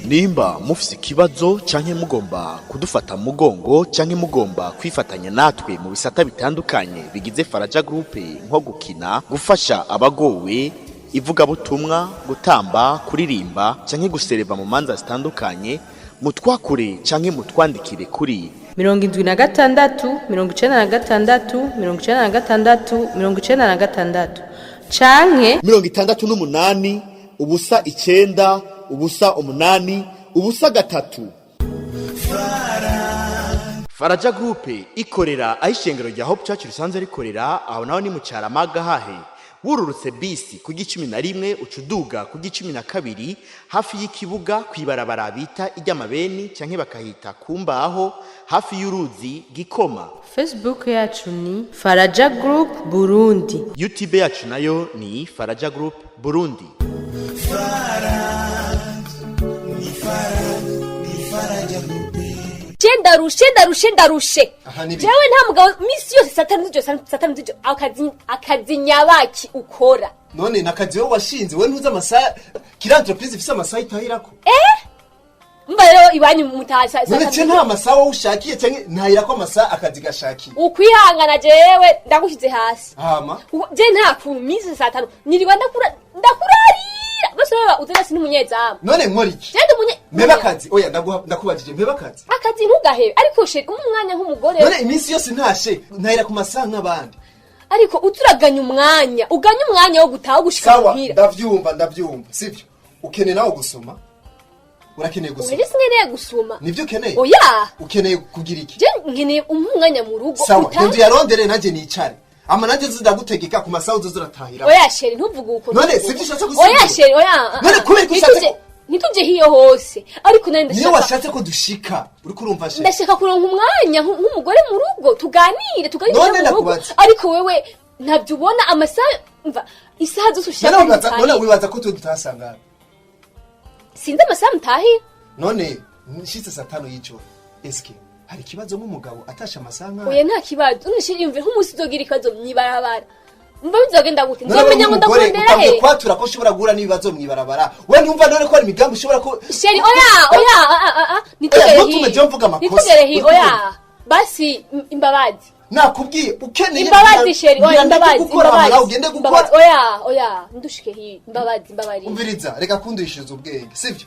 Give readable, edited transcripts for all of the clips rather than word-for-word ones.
Nimba mufise ikibazo canke mugomba kudufata mugongo canke mugomba kwifatanya natwe mu bisata bitandukanye bigize Faraja Group nko gukina, gufasha abagowe, ivugabutumwa, gutamba, kuririmba canke gusereva mu manza zitandukanye, mutwakure canke mutwandikire kuri 76 96 96 96 canke 68 ubusa 9 ubusa 8 ubusa 3. Faraja Group ikorera ayishengero rya Hope Church risanze rikorera aho naho ni mu Cyaramaga hahe. Wururutse bisi ku 11 ucuduga ku 12 hafi y'ikibuga kwibarabara bita iry'amabeni canke bakahita kumbaho hafi y'uruzi Gikoma. Facebook yacu ni Faraja Group Burundi. YouTube yacu nayo ni Faraja Group Burundi. Ndarushe jewe nta mugabo misi yose satanu zijo akazi nyabaki ukora none nakazi we washinze we ntuza amasaha kira entreprise ifise amasaha itahirako mba rero ibanyu mutasa none cyo nta masaha ushakiye cyane ntahirako amasaha akazi gashakiye ukwihangana jewe ndagushize hasi hama je nta kuntu misi satanu niriwa ndakurarira bose baba uzerasi n'umunyezamu none nkora iki je ndi meba kazi oya ndakubajije meba kazi akazi ntugahebe ariko she umwanya nk'umugore none iminsi yose ntashe ntahira ku masaha nk'abandi ariko uturaganya umwanya wo gutaha gushika muhira ndavyumva sivyo ukeneye nawo gusoma urakeneye gusoma Wese nkeneye gusoma nivyo ukeneye oya ukeneye kugira iki je nkeneye umwanya mu rugo sawa ndu yarondere naje nicare ama naje zidagutegeka ku masaha uzoratahira oya sheri ntuvuga uko none sivyo ushatse gusiga oya sheri oya none kubera kushatse nituje hiyo hose ariko nande niyo washatse ko dushika uri kurumva sheri ndashaka kuronka umwanya nk'umugore mu rugo tuganire none mu rugo ariko wewe ntabyo ubona amasaha mva isaha zose ushaka none wibaza ko tutasanga sinzi amasaha mutahi none nshitse satano y'ijoro eske hari kibazo nk'umugabo atasha amasaha nka oya nta kibazo unishiri yumve nk'umusi zogira ikibazo mwibarabara mva bizogenda gute nzomenya ngo ndakondera he kwatura ko ushobora guhura n'ibibazo mwibarabara we numva none ko ari imigambi ushobora ko sheri oya nitugere hi oya basi imbabazi nakubwiye ukeneye imbabazi sheri oya imbabazi ugende gukora oya ndushike hi imbabazi umviriza reka kundishiriza ubwenge sivyo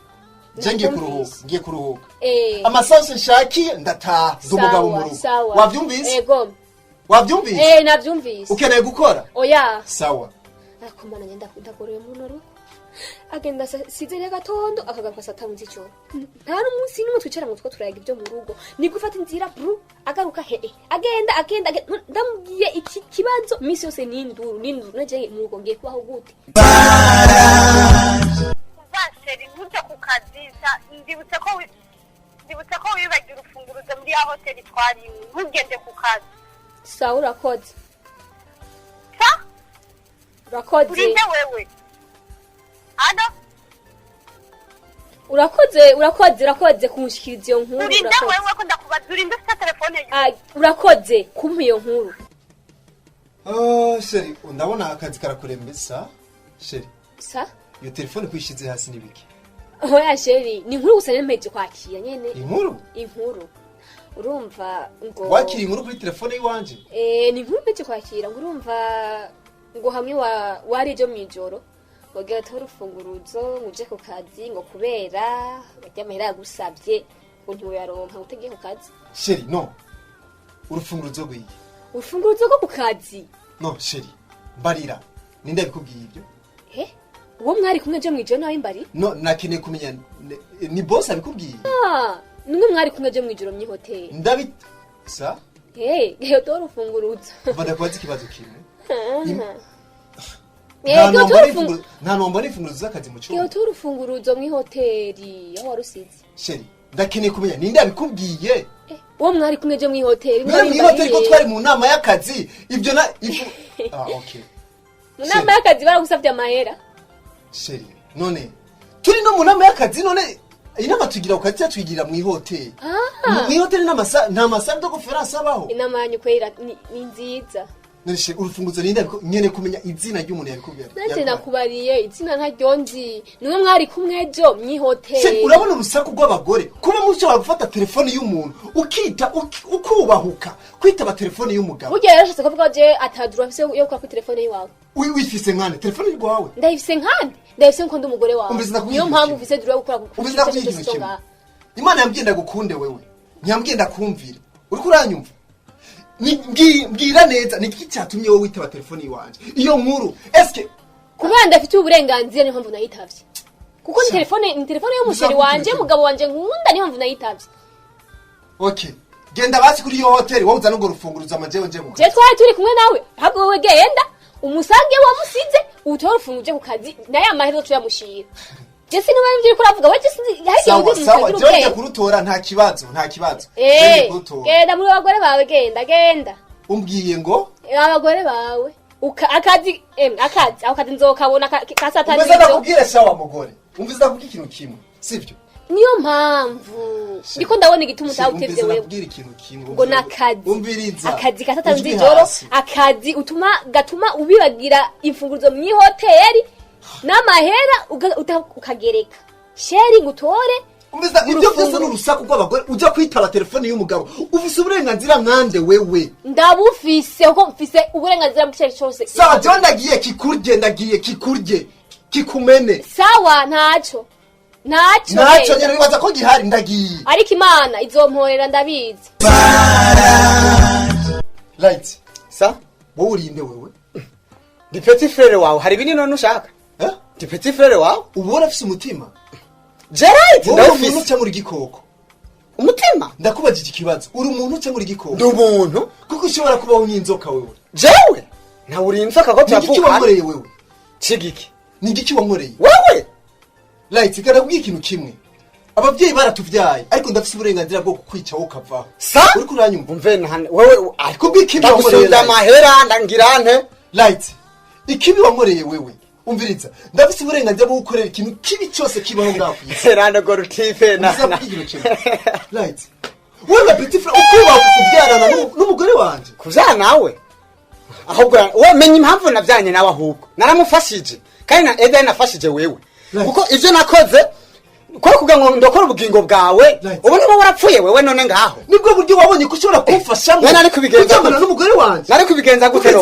ngiye kuruhuka amasaha nshakiye ndataha z'umugabo mu rugo wavyumvise ego wavyumvise navyumvise ukeneye gukora oya sawa akomana ngenda kudagoreye mu noro agenda sizere gatondo akagaruka satanu z'icyo nta n'umunsi n'umwe twicara ngo two turayaga ibyo mu rugo ni gufata inzira bru agaruka agenda ndamubwiye iki kibazo misi yose n'induru naje mu rugo ngiye kubaho gute baseri ntuja ku kaziza ndibutse ko wibagira urufunguruzo muri ya hoteli twarimwe ntugende ku kazi sawa urakoze urinde wewe ano urakoze kunshikiriza iyo nkuru urinde wewe ko ndakubaza urinde ufite telefone yawe urakoze kumpa iyo nkuru sheri ndabona akazi karakurembesa sheri sa iyo telefone kwishize hasi nibiki oya sheri ni inkuru gusa nemeje kwakira nyene inkuru urumva ngo wakira inkuru kuri telefone yiwanje ni inkuru nemeje kwakira ngo urumva ngo hamwe wari ejo mwijoro wagira ati urufunguruzo uje ku kazi ngo kubera bajya amahera yagusabye ngo ntiwayaronka utegeye ku kazi sheri no urufunguruzo rw'iyi urufunguruzo rwo ku kazi no sheri mbarira ninde bikubwiye ibyo uwo mwari kumwe je mwijoro nawe mbari no nakeneye kumenya ni boss abikubwiye numwe mwari kumwe je mwijoro myi hotel ndabi sa iyo to urufunguruzo badakubaza ikibazo kimwe nta nomba n'ifunguruzo z'akazi mu cyumba iyo to urufunguruzo mwi hoteli aho warusize sheri ndakeneye kumenya ninde abikubwiye uwo mwari kumwe je mwi hoteli mwi hoteli ko twari mu nama y'akazi ibyo okay mu nama y'akazi baragusabye amahera sheri none turi no mu nama y'akazi none inama tugira ukazi twigira mu hoteli mu hoteli nta masaha yo conference abaho inama yanyu kwera ni nziza Narishe urufunguzo ninde nyene kumenya izina ry'umuntu yabikubwira. Nanje nakubariye izina ntaryonzi. Niwe mwari kumwejo mwihotel. Se urabona urusaku rw'abagore kuba mushobora gufata telefone y'umuntu ukita ukubahuka kwitaba telefone y'umugabo. Burya rero shaka kuvuga je atadura afise yo kwa telefone yiwawe. Wifise nkande telefone y'wawe. Ndayifise nkande. Ndayifise nko ndi umugore wawe. Niyo mpamvu ufise dura gukora gukora. Imana yambwiye ndagukunde wewe. Nyambwiye ndakumvira. Uri kuranyumva? Mbwira neza niki cyatumye wowe witaba telefone yiwanje. Iyo nkuru eske kubera ndafite uburenganzira niyo mpamvu nayitavye. Kuko ni telefone y'umusheri wanje mugabo wanje nkunda niyo mpamvu nayitavye. Okay. Genda basi kuri iyo hotel wowe uzana ngo rufunguruza amajewe nje mu. Je twari turi kumwe nawe. Ahubwo wewe genda umusange wamusize utora ufunguje ku kazi naye amahero tuyamushira. Je sinumva ibyo kuravuga we je sinzi sawa je kurutora nta kibazo. Genda muri abagore bawe genda. Umbwiye ngo abagore bawe akazi akazi nzokabona kasatani. Umeze nakubwire sawa mugore. Umviza kuvuga ikintu kimwe sivyo? Niyo mpamvu ndiko ndabona igituma utawutevye wewe. Ubwira ikintu kimwe ngo nakazi. Umbiriza akazi kasatani nzijoro akazi gatuma ubibagira imfunguruzo mu hoteli n'amahera ukagereka sheri ngutore. Umbiza ibyo byose n'urusaku rw'abagore ujya kwitaba telefone y'umugabo ufise uburenganzira nkande wewe. Ndabufise uko mfise uburenganzira bw'icyo cyose. Sawa je ndagiye kikurye kikumene. Sawa ntacyo nyene bibaza ko gihari ndagiye. Ariko Imana izomporera ndabizi. Right. Sa wowe urinde wewe. Di petit frère wawe hari binini none ushaka? Di petit frère wawe ubona afise umutima. Gerard ndafise umuntu cyo muri gikoko. Umutima ndakubaza iki kibazo uri umuntu cyo muri gikoko. Ndi umuntu kuko ushobora kubaho n'inzoka wewe. Jewe na uri inzoka ko tuvuga. Niki wankoreye wewe? Chigiki niki wankoreye wewe? Right kana kubwira ikintu kimwe. Abavyeyi baratuvyaye ariko ndafise uburenganzira bwo kukwica wo kavaho. Uri kuranyumva? Umve nahane wewe ariko bw'ikibi wankoreye. Ndagusunda mahera ndangirante. Right. Ikibi wankoreye wewe. Umviriza ndafise uburenganzira bwo gukorera ikintu kibi cyose kibaho ngakwise. Randa gorutife na. Right. Wewe petit frère ukuba kubyarana n'umugore wanje. Kuzana nawe. Ahubwo wowe menye impamvu navyanye nawe ahubwo. Naramufashije. Kandi na Eden nafashije wewe. Kuko ivyo nakoze ko kuga ngo ndokora ubugingo bwawe ubone bo warapfuye wewe none ngaho nibwo buryo wabonye ko ushobora kumfasha ngo nari kubigenza n'umugore wanje nari kubigenza gute ro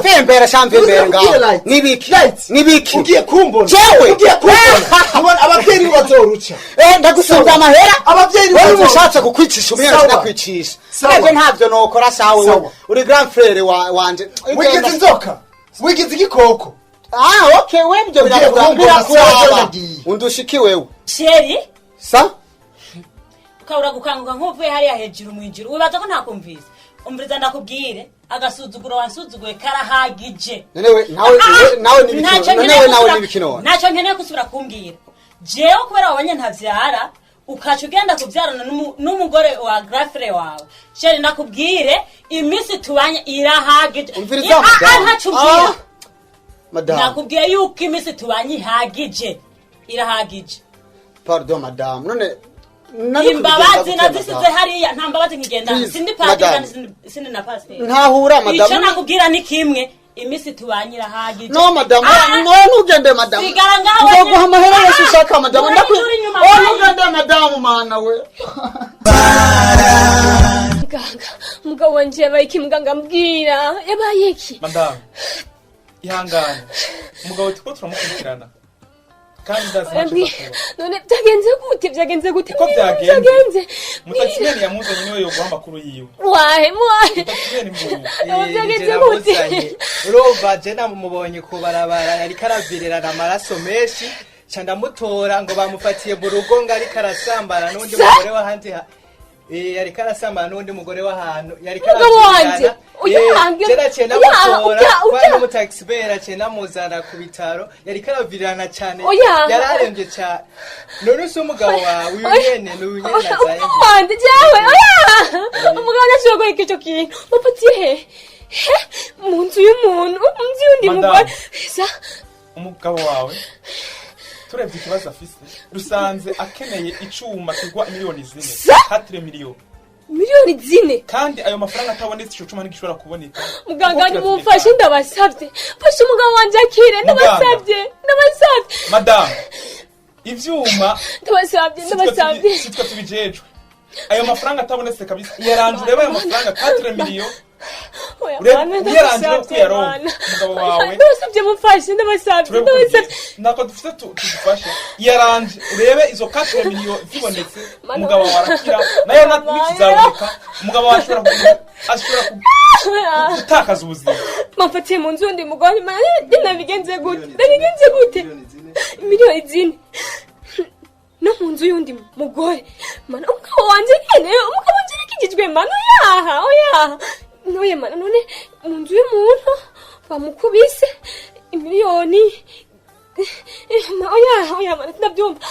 fembera champembera ngaho nibiki ugiye kumbona ugiye kumbona ababyeyi bazoruca ndagusubya amahera ababyeyi wowe mushatse kukwicisha umwana ndakwicisha navyo ntavyo nokora sawe uri grand frère wanje wigize inzoka wigize igikoko. Okay, wewe ndio birakurambira kuraba. Undushiki wewe. Sheri? Sa? Ukabura gukanguka nk'uvuye hariya hejuru mu ijuru. Wibaza ko ntakumvise. Umviriza ndakubwire, agasuzuguro wansuzuguye karahagije. Nawe nibikino. Naco nkeneye kusubira kumbwira. Jewe kubera wabanye ntavyara, ukaca ugenda kuvyarana n'umugore wa grafre wawe. Sheri nakubwire, imisi tubanye irahagije. Umviriza madame. Madame. Nakubwiye yuko imisi tubanye ihagije. Irahagije. Pardon madame. None imbabazi nazisize hariya nta mbabazi nkigenda sindi padiri sindi na pastor. Ntahura madame. Ico nakubwira ni kimwe imisi tubanye irahagije. No madame. No ntugende madame. Sigara ngaho. Nzoguha amahera yose ushaka madame. Ntugende madame mana we. Mugabo wanje yabaye iki muganga mbwira yabaye iki? Madame. Ihangane umugabo tiko turamukurikirana kandi ndazi none byagenze gute ko byagenze mutakimeni yamuzanye niwe yo guhamba kuru yiwe wahe byagenze gute urova je namubonye ko barabara yari karavirerana amaraso menshi cyanda mutora ngo bamufatiye mu rugo ngari karasambana n'undi mugore wa hanze yari karasambana n'undi mugore wa hano yari karavirerana Jera chena mutora kwa mu taxi bera chena muzana ku bitaro yari karavirana cyane yararembye cyane none se umugabo wawe uyene nazaye wande jawe umugabo nashogoye icyo kintu bapatiye mu nzu y'umuntu munzu y'undi mugore umugabo wawe turebye ikibazo afise dusanze akeneye icuma kigwa miliyoni 4 4 miliyoni miliyoni zine kandi ayo mafaranga atabonetse ico cuma ntigishobora kuboneka muganga ni mumfashe ndabasabye fashe umugabo wanje akire ndabasabye madame ivyuma ndabasabye sitwe tubijejwe ayo mafaranga atabonetse kabisa yaranje ureba ayo mafaranga 4 million yaranje kuyaronka umugabo wawe ndabasabye mumfashe ndabasabye nako dufite tugufashe yaranje urebe izo 4 million zibonetse umugabo wawe arakira nayo nikizaboneka umugabo wawe ashobora gutakaza ubuzima mafatiye mu nzu ndi mugore nabigenze gute miliyoni zine no mu nzu y'undi mugore mana umugabo wanje nakigijwe mana oyaha noye mana none mu nzu y'umuntu bamukubise miliyoni oyaha mana ndabyumva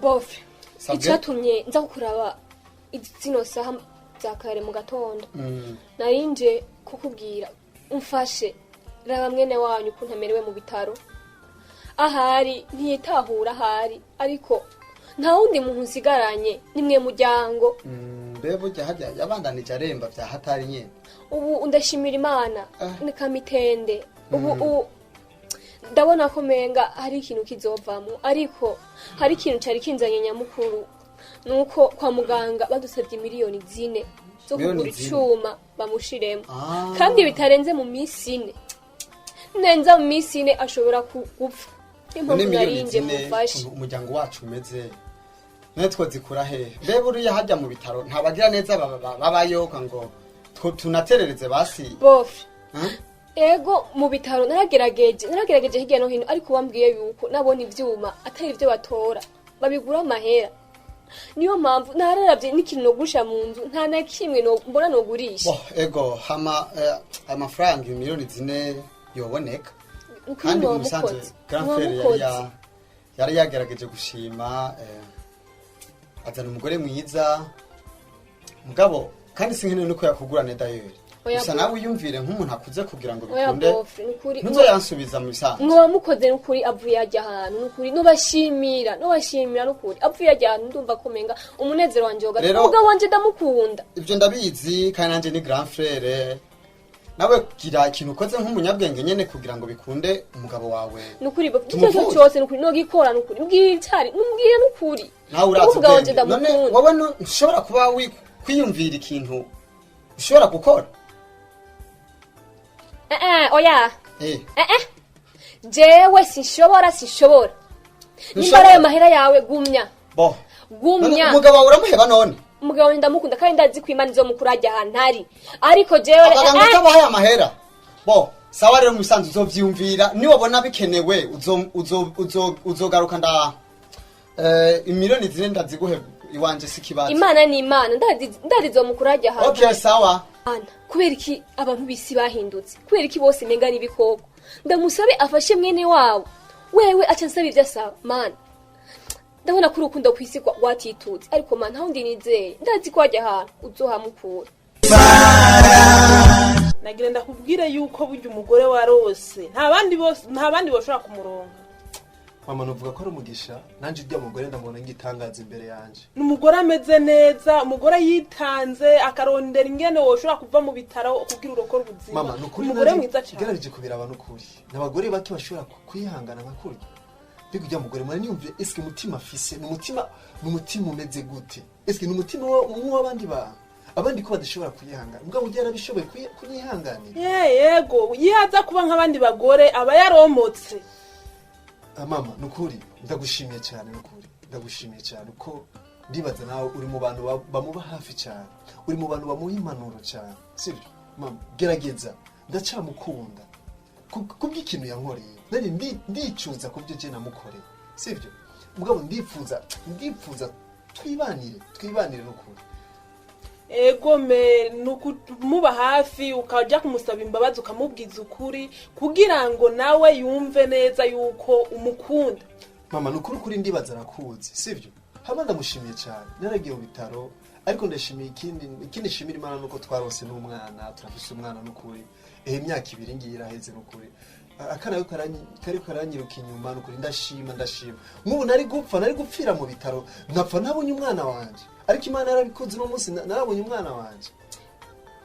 bofe icyatumye nza kukuraba zino saha zakare mu gatondo narinje kukubwira umfashe raba mwene wanyu ukuntu amerewe mu bitaro ahari ntiyitahura ahari ariko nta wundi muntu nsigaranye nimwe muryango mbebo hajya yabandanije aremba bya hatari nyene ubu ndashimira imana nikamitende ubu ndabona ko menga hari ikintu kizovamo ariko hari ikintu cyari kinzanye nyamukuru nuko kwa muganga badusabye miliyoni zine zo kugura icuma bamushiremo kandi bitarenze mu minsi ine nenza mu minsi ine ashobora gupfa impamvu narinje mufashe umuryango wacu umeze netwo zikura he mbebe uriya hajya mu bitaro ntabagira neza babayoka ngo tunaterereze basi bofe ego mu bitaro naragerageje hirya no hino ariko bambwiye yuko nabona ivyuma atari ivyo batora babigura amahera niyo mpamvu nararavye n'ikintu nogusha mu nzu nta na kimwe mbona nogurisha ego amafaranga miliyoni zine yoboneka kandi umusanze grand frère yari yagerageje gushima azana umugore mwiza mugabo kandi sinkeneye nuko yakugura neda yeri gusa nawe uyumvire nk'umuntu akuze kugira ngo bikunde ntuzo yansubiza mu bisanzwe mwoba mukoze n'ukuri avuye ajya ahantu n'ukuri nubashimira n'ukuri avuye ajya ahantu ndumva komenga umunezero wanje woga umugabo wanje ndamukunda ibyo ndabizi kandi nanje ni grand frère nawe gira ikintu ukoze nk'umunyabwenge nyene kugira ngo bikunde umugabo wawe n'ukuri icyo cyose n'ukuri nogikora n'ukuri mbwira n'ukuri nawe urazi none wowe ntushobora kuba kwiyumvira ikintu ushobora gukora oya jewe sinshobora nimbara ayo mahera yawe gumya umugabo wawe uramuheba none umugabo ndamukunda kandi ndazi ko Imana izomukura ajya ahantu ari ariko jewe abaganga utabahaye amahera sawa rero musanzu uzovyumvira niwabona bikenewe uzogaruka imiliyoni zine ndaziguhe iwanje sikibazo Imana ni Imana ndazi izomukura ajya ahantu okay sawa kubera iki abantu bisi bahindutse kubera iki bose menga n'ibikoko ndamusabe afashe mwene wawe wewe aca nsaba ivyo asaba mana ndabona ko urukundo kwisigwa watitutse ariko mana aho ndinizeye ndazi ko ajya ahantu uzohamukura nagira ndakubwire yuko burya umugore warose nta bandi boshobora kumuronka mama nuvuga ko ari umugisha nanje ujya mugore ndamubona ngitangaza imbere yanje n'umugore ameze neza umugore yitanze akarondera ingene woshobora kuva mu bitaro kugira urokora ubuzima mama nukuri umugore mwiza cyane gerageje kubira abantu kuri n'abagore bake bashobora kwihangana nkakuri bigo ujya mugore mwana niyumvire eske mutima afise n'umutima umeze gute eske n'umutima w'abandi bantu abandi ko badashobora kwihangana mbwa ujya arabishoboye kunyihanganira yego yihaza kuba nk'abandi bagore aba yaromotse mama nukuri ndagushimiye cyane uko ndibaza nawe uri mu bantu bamuba hafi cyane uri mu bantu bamuha impanuro cyane sibyo mama gerageza ndacamukunda kubw'ikintu yankoreye nari ndicuza kubyo je namukoreye sibyo mugabo ndifuza twibanire nukuri ego nukumuba hafi ukaja kumusaba imbabazi ukamubwiza ukuri kugira ngo nawe yumve neza yuko umukunda mama nukuri kuri ndibaza arakuzi sivyo haba ndamushimiye cyane naragiye mu bitaro ariko ndashimiye ikindi shimira Imana nuko twarose n'umwana turafise umwana nukuri imyaka 2 ngiye iraheze nukuri akana kari karanyiruka inyuma nukuri ndashima nk'ubu nari gupfira mu bitaro nkapfa nabonye umwana wanje ariko Imana yarabikoze no munsi narabonye umwana wanje.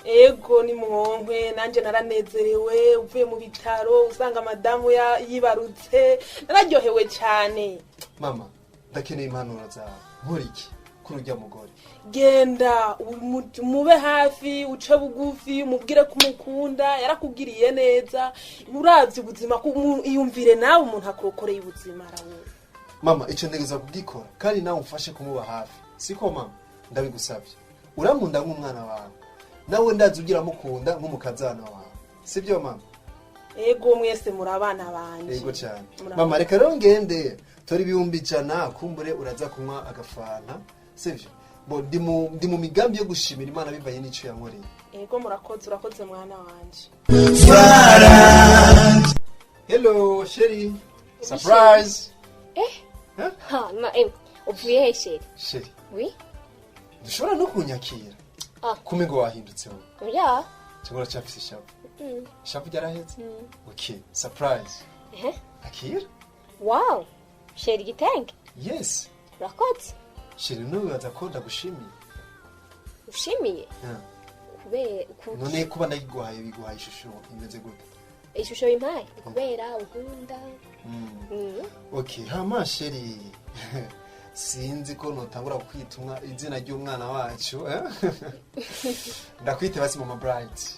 Ego ni mwonkwe nanje naranezerewe uvuye mu bitaro usanga madamu yibarutse nararyohewe cyane. Mama ndakeneye impanuro zawe nkuriki kurujya mugore genda mube hafi uce bugufi umubwire ko umukunda yarakugiriye neza uravye ubuzima iyumvire nawe umuntu akokoreye ubuzima arawe. Mama ico ntegeza kubwikora kandi nawe umfashe kumuba hafi siko mama ndabigusabye uramunda nk'umwana wawe nawe ndazi ugira mukunda nk'umukazana wawe sibyo mama? Ego mwese muri abana banje. Ego cyane mama reka rero ngende tori ibihumbi 100 kumbure uraza kunywa agafana sivyo bo ndi mu migambi yo gushimira Imana bivanye n'ico yankoreye. Ego urakoze mwana wanje. Hello Sherry surprise. Ha ma uvuye he Sherry? Sherry oui dushobora no kunyakira kumengo wahindutse wowe. Ya cyangwa cyafise shapu shapu yarahetse. Okay surprise. Akira wow Sherry gitenge. Yes urakoze Sherry no wibaza ko ndagushimiye. Ushimiye kubera none kuba ndayiguhaye biguhaye ishusho imeze gute? Ishusho impaye kubera ukunda. Okay hama Sherry sinzi ko notangura kwitumwa izina ry'umwana wacu ndakwite basi mama Bright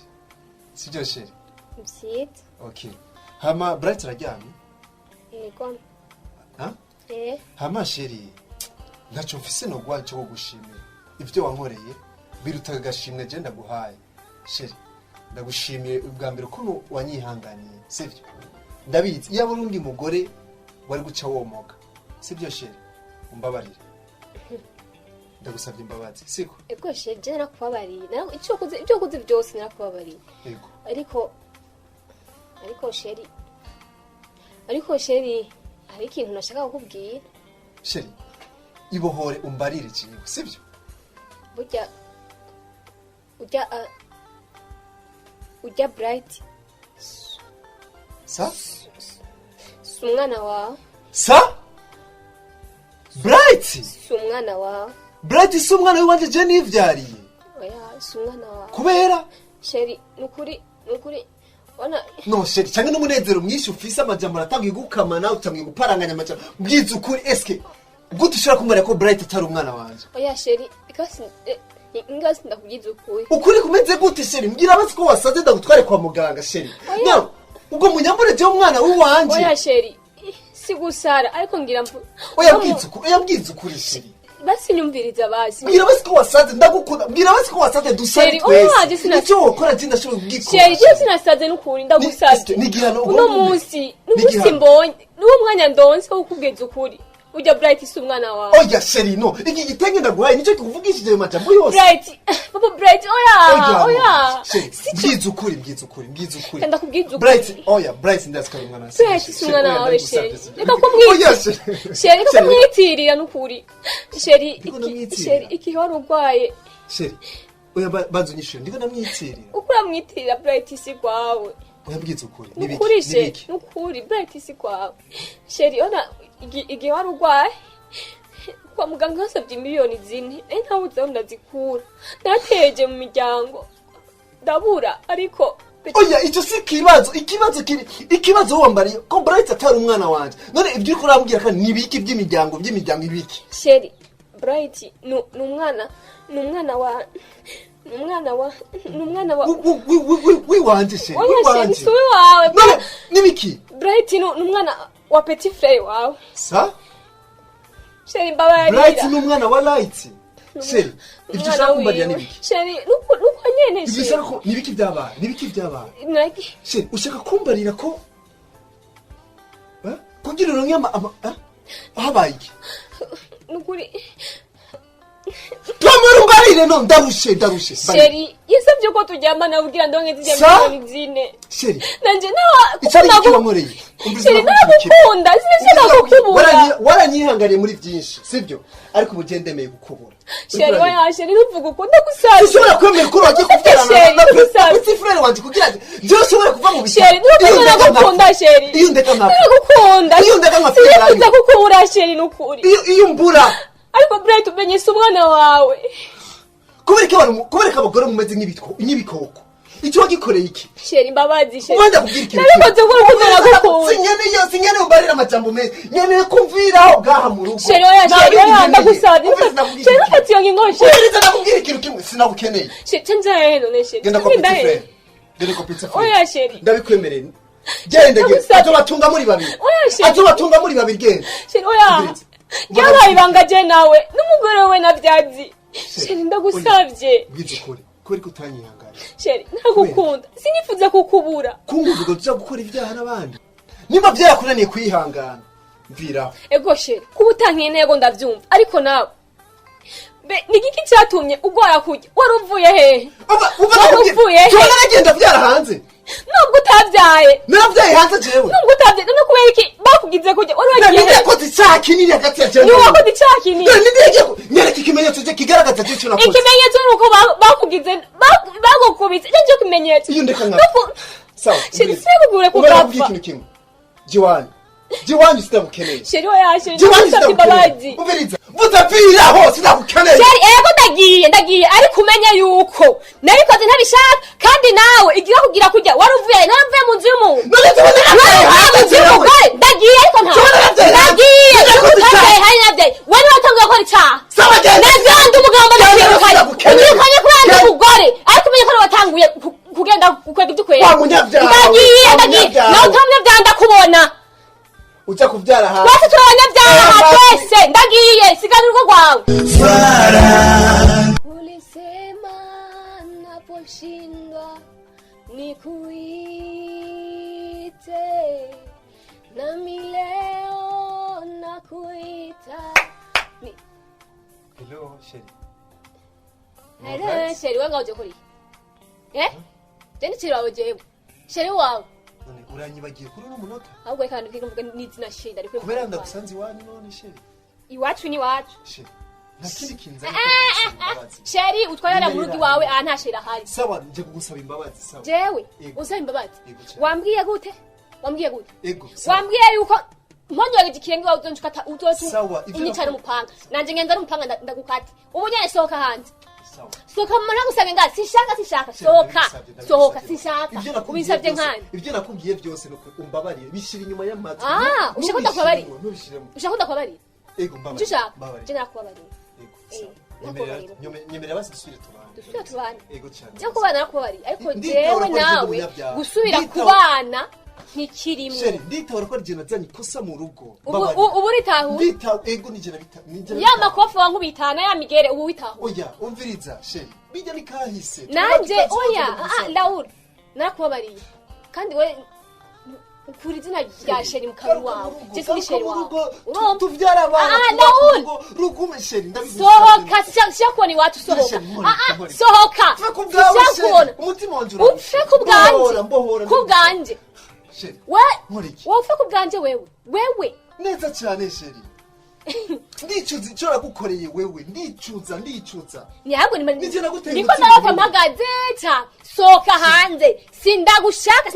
sibyo Sherry? Msite. Okay hama Bright raryamye? Ego hama Sherry ntaco mfise no gwacho go gushimira ivyo wankoreye birutaga gashimwe je ndaguhaye. Sherry ndagushimiye ubwa mbere ko wanyihanganiye sivyo? Ndabizi iyo urundi mugore wari guca womoga sibyo Sherry? Umbabarire ndagusabye imbabazi siko? Ego Sherry je nakubabarira icyo kuze byose nakubabarira. Ego ariko Sherry hari ikintu nashaka kukubwira. Sherry ibohore umbarire ikintu sibyo? Ujya Bright sa umwana wawe. Sa Bright umwana wawe. Bright si umwana wanje je nivyariye. Oya umwana wawe kubera Sherry nukuri ona no Sherry cyangwa n'umunezero mwinshi ufise amajambo aratangiye gukamana utangiye guparanganya amajambo bwiza ukuri eske gute ushaka kumara ko Bright atari umwana wanje? Oya Sherry ikasi ingasi ndakugize ukuri kumeze gute Sherry? Mbwira basi ko wasaze ndagutware kwa muganga Sherry. No ubwo munyambure je umwana w'iwanje. Oya Sherry sigusara ariko ngira oya bwiza ukuri Sherry basi nyumviriza basi. Mbwira basi ko wasaze ndagukunda. Mbwira basi ko wasaze dusari twese. Icyo ukora je ndashobora kugikora. Sherry je sinasaze n'ukuri ndagusabye. Uno munsi mbonye n'uwo mwanya ndonse wo kubweza ukuri. Ujya Bright si umwana wawe. Oya Sherry no iki gitenge ndaguhaye nicyo kuvugishije ayo majambo yose. Bright papa Bright oya bwiza ukuri kanda kubwiza ukuri. Bright ndasika umwana wase Bright si umwana wawe Sherry reka kumwita Sherry reka kumwitirira n'ukuri Sherry iki horo ugwaye Sherry oya banzo nyishuri ndiko namwitirira ukura mwitirira Bright si kwawe. Oya bwiza ukuri n'ukuri Bright si kwawe Sherry ona igihe wari urwaye kwa muganga hasabye miliyoni 4 ntabuze ndazikura nateje mu miryango ndabura ariko oya icyo si ikibazo wambariye ko Bright atari umwana wanje none ibyo uriko urambwira kandi nibiki by'imiryango ibiki Sherry Bright n'umwana wa wiwanje Sherry wiwanje wawe none nibiki Bright n'umwana wa petit frère wawe sa Sherry mbabarira Bright n'umwana wa Light Sherry ibyo ushaka kumbarira nibiki Sherry nuko nyene ibyo ushaka ko nibiki byabaye Sherry ushaka kumbarira ko kugira uronke habaye iki nukuri Twamara umbarire no ndarushe sheri yasabye ko tujyamana ubwira ndonke zijya Sa? muri zine sheri nanje nawe icyo ni kibankoreye sheri nagukunda sinashaka kukubura waranyihanganiye muri byinshi sibyo ariko ubu ndemeye gukubura sheri waya sheri nuvuga ukunda gusaba ushobora kwemera ko wagiye kubyarana na petit frère wanje kugira ngo njye ushobora kuva mu bishaka sheri nuko nagukunda sheri iyo ndeka nkapfa nagukunda iyo ndeka nkapfa sinifuza kukubura sheri nukuri iyo mbura ariko Bright umenyesha umwana wawe kubereka abagore mumeze nk'ibikoko icyo wagikoreye iki sheri imbabazi sheri wenda kubwira ikintu nabikoze ngo ukundana gukunda sinyene umbarira amajambo meza nyeneye kumviraho gaha mu rugo sheri oya ndagusabye sheri ufatiye ngingo sheri wiriza nakubwira ikintu kimwe sinagukeneye sheri cenzaye none sheri genda kwa petit frère genda kwa petit frère oya sheri ndabikwemerera genda azobatunga muri babiri azobatunga muri babiri genda sheri oya byabaye ibanga je nawe n'umugore we nabyazi sheri ndagusabye bwize ukuri kubera ko utanyihangana sheri ntagukunda sinifuza kukubura kunguvuga tuza gukora ibyaha n'abandi nimba byarakunaniye kwihangana mviraho ego sheri kuba utankiye intego ndabyumva ariko nawe ni igiki cyatumye ugora kujya wari uvuye hehe uvuye hehe nagenda byara hanze nubwo utabyaye nabyaye hanze jewe nubwo utabyaye no kubera iki bakugize kujya wari wagiye hehe ko icyaha kinini hagati ya jewe ni wakoze icyaha kinini nyereka ikimenyetso cye kigaragaza cyo nakoze ikimenyetso ni uko bakugize bagukubitse icyo kimenyetso iyo ndeka nkapfa sawa sinigure kugapfa ikintu kimwe jiwani sitabukeneye sheri oya sheri ndagusabye imbabazi umviriza vutapfiraho sitabukeneye sheri ego ndagiye ariko umenye yuko nabikoze ntabishaka kandi nawe igira kugira kujya wari uvuye naravuye mu nzu y'umuntu ndagiye ariko ndagiye ndagiye hari nabyaye wari watangiye gukora icyaha nagandi umugabo ndakirukanye kubera ndi umugore ariko umenye ko watanguye kugenda gukwega ibyo ukwega ndagiye nawe utamubyaha ndakubona uja kuvyara ha basi turabanyabyaha twese ndagiye sigana urugo rwawe ulisema naposhindwa nikuite nami leo nakuita hello sheri hello sheri wanga uje kuri jeni sheri wawe jewe sheri wawe none uranyibagiye kuri uno munota ahubwo kandi ukivuga n'izina sheri ariko kubera ndagusanze iwanyu none sheri iwacu ni wacu sheri nakindi kinza sheri utwarana mu rugo iwawe nta sheri ahari sawa nje kugusaba imbabazi sawa jewe usaba imbabazi wambwiye gute ego wambwiye yuko mponywaga ikirenge wawe uzonshukata uzotu inyicana umupanga nanje ngenda n'umupanga ndagukata ubu nyene sohoka hanze sohoka mwana gusanga ngazi sinshaka sohoka sinshaka ubisabye nkani ibyo nakubwiye byose nuko umbabarire bishira inyuma y'amatwi ushaka ndakubabarira ushaka ndakubabarira ego mbabarira ushaka je nakubabarira nyemera basi dusubire tubane ego cyane je kubana nakubabarira ariko jewe nawe gusubira kubana ntikirimo sheri nditahura ko ari nazanye ikosa mu rugo ubu ritahura ego nijye ya makofi wankubitana ya migere ubu witahura oya umviriza sheri bijya ni kahise nanje oya Laura narakubabariye kandi we ukuri izina rya sheri mu kanwa wawe je sindi sheri wawe tuvyara abantu Laura rugume sheri sohoka sijakubona iwacu sohoka sijakubona umutima wanje upfe kubwanje wowe upfe kubwanje wewe neza cyane sheri ndicuza icyo nagukoreye wewe ndicuza ntabwo niko nawe mpagaze sohoka hanze sindagushaka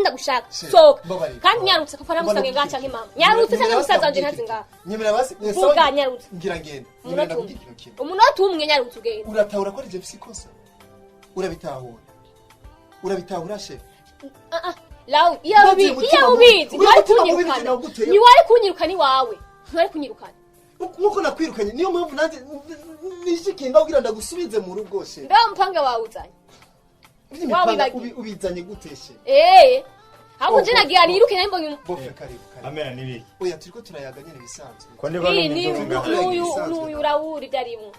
sohoka kandi nyarutse kuko namusange ngaca nk'imama nyarutse cyangwa umusaza wanje ntazi ngaha nyemera basi vuga nyarutse ngira ngenda nyemera kugira ikintu kimwe umunota umwe nyarutse ugenda uratahura ko ari je fisikosa urabitahura sheri Laura iyo ubizi ntiwari kunyirukana iwawe ntiwari kunyirukana nkuko nakwirukanye niyo mpamvu nanjye nishikinda kugira ndagusubize mu rugo sheri ndaho mpanga wawuzanye ubizanye guteshe ahubwo je nagira niruke nambo bofe karibu amera nibiki oya turiko turayaga nyene bisanzwe ko ndi bano n'uyu Laura ibyarimo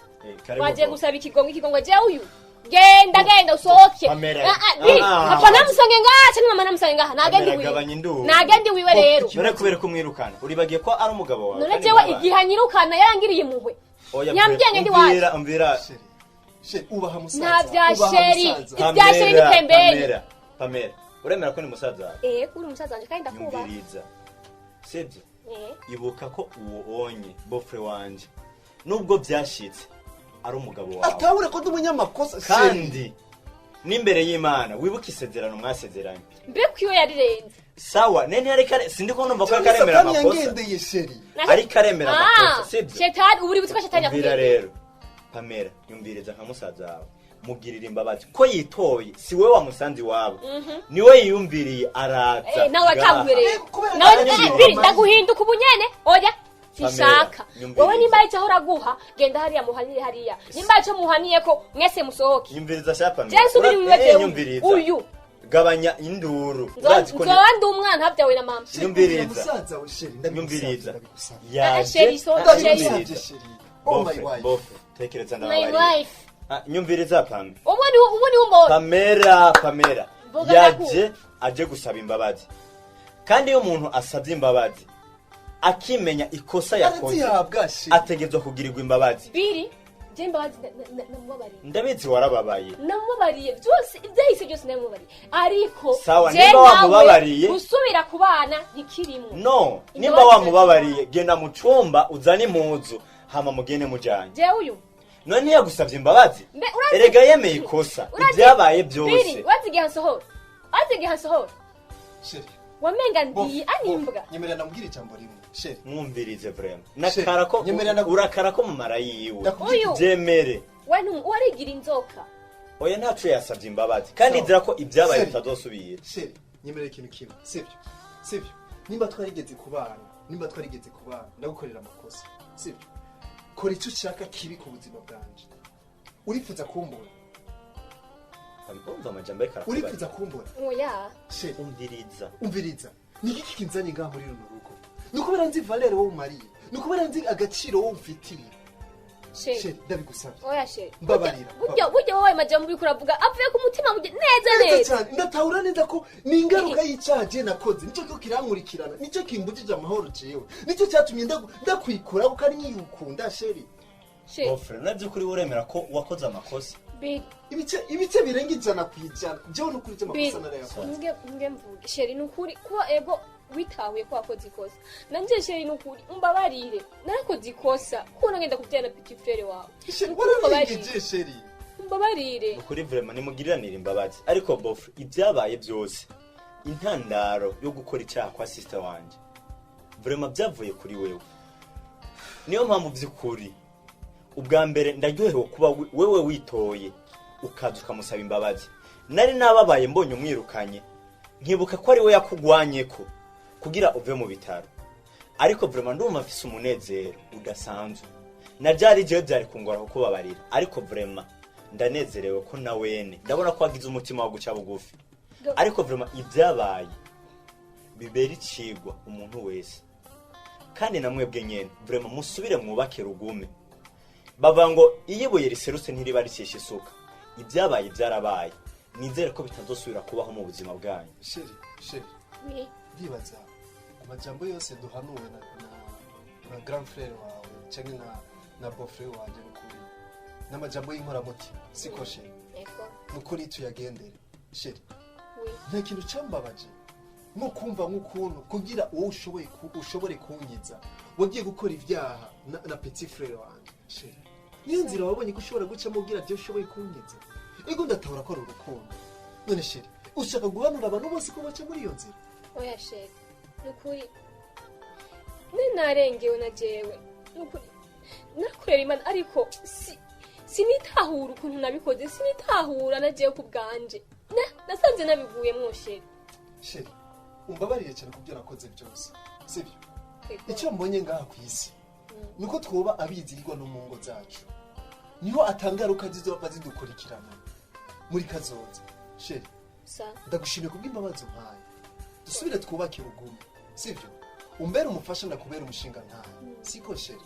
waje gusaba ikigongo je uyu genda usohoke papa namusange ngaha cyangwa mama namusange ngaha nagende wiwe rero none kubera ko mwirukana uribagiye ko ari umugabo wawe none jewe igihe anyirukana yarangiriye impuhwe nyambyenye ndi waje umvira sheri ubaha musaza nta bya sheri ibya sheri ni pembeni Pamela uremera ko ni musaza wawe uri musaza wanje kandi ndakubaha nyumviriza sibyo ibuka ko uwo onye bofre wanje nubwo byashitse ari umugabo wawe atawure ko ndumunyamakosa kandi n'imbere y'Imana wibuka isezerano mwasezeranye mbeko iyo yarirenze sawa nene ariko sindi ko numva ko akaremera amakosa ariko aremera amakosa sibyo shetani uburi butiko shetani yakubwira rero Pamela nyumviriza nka musaza wawe mugirira imbabazi ko yitoye si we wa musanzi wabo niwe yiyumviriye araza nawe atangwereye nawe biri ndaguhinduka ubunyene oya sishaka wowe nimba icyo uraguha genda hariya muhanire hariya nimba icyo muhaniye ko mwese musohoke nyumviriza shapa nyumviriza uyu gabanya induru nzobandi umwana habyawe na mama nyumviriza nyumviriza sheri oh my wife tekereza ndabari nyumviriza Pamela ubu ni umuntu Pamela yaje aje gusaba imbabazi kandi iyo umuntu asabye imbabazi akimenya ikosa yakoze ategezwe kugirirwa imbabazi biri imbabazi namubabariye ndabizi warababaye namubabariye byose ibyahise byose namubabariye ariko sawa nimba wamubabariye gusubira kubana ntikirimo no nimba wamubabariye genda mu cumba uzane impuzu hama mugene mujanye je uyu none yagusabye imbabazi erega yemeye ikosa ibyabaye byose wazigiye hasohora sheri wamenga ndi animbwa nyemerera namubwira ijambo rimwe sheri mwumvirize vraiment nakara ko urakara ko mu mara yiwe jemere warigira inzoka oya ntacu yasabye imbabazi kandi nzira ko ibyabaye bitazosubira sheri nyemerera ikintu kimwe sivyo nimba twarigeze kubana ndagukorera amakosa sivyo kora icyo ushaka kibi ku buzima bwanje urifuza kumbura urifuza kumbura oya sheri umviriza niki kinzanye ngaho muri runo rugo nukubera nzi valere wo mariye nukubera nzi agaciro wo mfitiye sheri ndabigusabye oya sheri mbabarira burya wowe majambo bikuravuga avuye ku mutima neza ndatahura neza ko ni ingaruka y'icyaha je nakoze nicyo cyo kirankurikirana nicyo kimbujije amahoro jewe nicyo cyatumye ndakwikora kuko ari nyiyukunda sheri Bofre nabyo kuri uremera ko wakoze amakosa ibice birenga ijana kwijana jewe nukuri cy'amakosa narayakoze nge mvuge sheri nukuri kuba ego witahuye ko wakoze ikosa nanje sheri nukuri umbabarire narakoze ikosa kuko ngenda kubyana petit frere wawe umbabarire sheri umbabarire ukuri vraiment nimugiriranira imbabazi ariko Bofre ibyabaye byose intandaro yo gukora icyaha kwa sister wanje vraiment byavuye kuri wewe niyo mpamvu by'ukuri ubwa mbere ndaryohewe kuba wewe witoye ukaza ukamusaba imbabazi nari nababaye mbonye umwirukanye nkibuka ko ari we yakugwanye ko kugira uve mu bitaro ariko vraiment ndumva mfise umunezero udasanzwe najari je byari kungora kukubabarira ariko vraiment ndanezerewe ko na wene ndabona ko wagize umutima wo guca bugufi ariko vraiment ibyabaye bibera icigwa umuntu wese kandi namwebwe nyene vraiment musubire mwubake rugume bava ngo iyibuye riserutse ntiriba rikesha isuka ibyabaye byarabaye nizere ko bitazosubira kubaho mu buzima bwanyu sheri ndibaza amajambo yose duhanuwe na grand frère wawe cyangwa na beau-frère wawe n'ukuri n'amajambo y'inkoramutima siko sheri n'ukuri tuyagendere sheri nta kintu cyambabaje nko kumva nk'ukuntu kugira uwo ushobore kunyiza wagiye gukora ibyaha na petit frère wanjye sheri niyo nzira wabonye ko ushobora gucamo ubwira byo ushoboye kunyiza ego ndatahura ko ari urukundo none sheri ushaka guhanura abantu bose ko baca muri iyo nzira oya sheri nukuri narengewe na jewe nukuri nakorera Imana ariko sinitahura ukuntu nabikoze sinitahura na jewe ku bwanje nasanze nabiguyemwo sheri umbabarire cyane kubyo nakoze byose sibyo icyo mbonye ngaha ku isi nuko twoba abizirirwa no mu ngo zacu niho atangaruka zizova zidukurikirana muri kazoza sheri ndagushimiye kubw'imbabazi umpaye dusubire twubake urugume sibyo umbere umufasha ndakubera umushinga ntawe siko sheri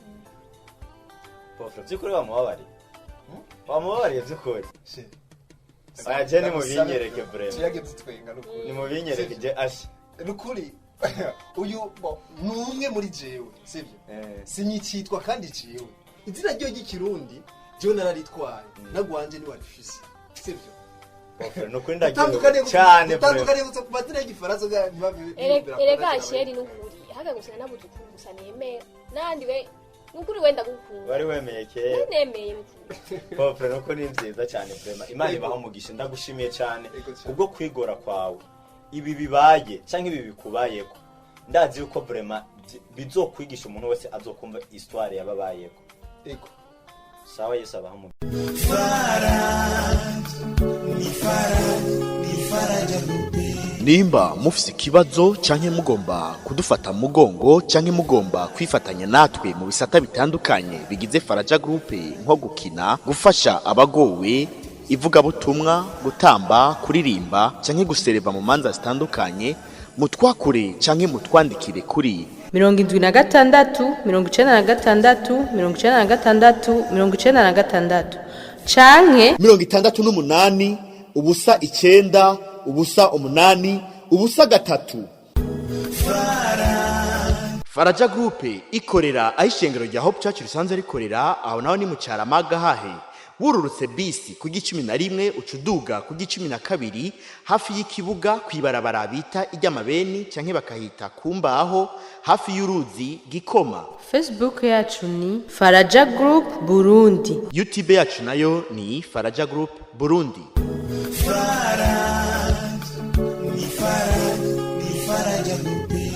Bofre by'ukuri wamubabariye by'ukuri sheri ajye ni mu binyereke vraiment tuyageze twenga n'ukuri ni mu binyereke je ashe n'ukuri uyu ni umwe muri jewe sibyo sinyitwa kandi jewe izina ryo ry'ikirundi ryo nararitwaye nagwanje ni warifise sivyo nukuri ndagiye cyane tandukanye gusa ku mazina y'igifaransa erega sheri n'ukuri haga gusa nabuze gusa nemera nandi we nukuri wenda gukunda wari wemeye kera nemeye Pofre nuko ni nziza cyane vraiment Imana ibaho umugisha ndagushimiye cyane kubwo kwigora kwawe ibi bibaye cyangwa ibi bikubayeko ndazi yuko vraiment bizokwigisha umuntu wese azokumva histoire yababayeko ego sawa Yesu abaho mu nimba mufise ikibazo canke mugomba kudufata mugongo canke mugomba kwifatanya natwe mu bisata bitandukanye bigize Faraja Group nko gukina gufasha abagowe ivugabutumwa gutamba kuririmba canke gusereva mu manza zitandukanye mutwakure canke mutwandikire kuri 76 96 96 96 canke 68 ubusa 9 ubusa 8 ubusa 3 Faraja Group ikorera ayishengero rya Hope Church risanze rikorera aho naho ni mu Cyaramaga hahe wururutse bisi ku 11 ucuduga ku 12 hafi y'ikibuga kwibarabara bita ijyamabeni canke bakahita kumbaho hafi y'uruzi Gikoma. Facebook yacu ni Faraja Group Burundi. YouTube yacu nayo ni Faraja Group Burundi. Faraja Group